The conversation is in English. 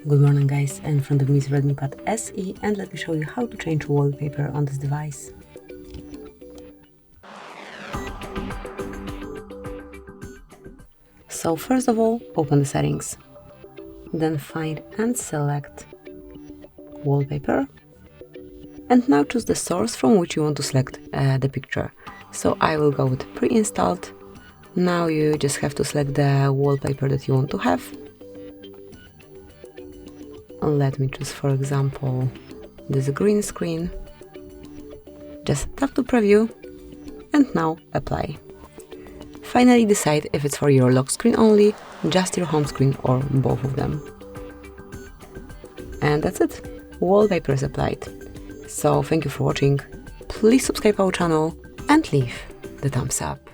Good morning guys, in front of me is REDMI Pad SE and let me show you how to change wallpaper on this device. So first of all, open the settings, then find and select wallpaper, and now choose the source from which you want to select the picture. So I will go with pre-installed. Now you just have to select the wallpaper that you want to have. Let me choose, for example, this green screen. Just tap to preview and now apply. Finally decide if it's for your lock screen only, just your home screen, or both of them. And that's it. Wallpaper is applied. So thank you for watching. Please subscribe our channel and leave the thumbs up.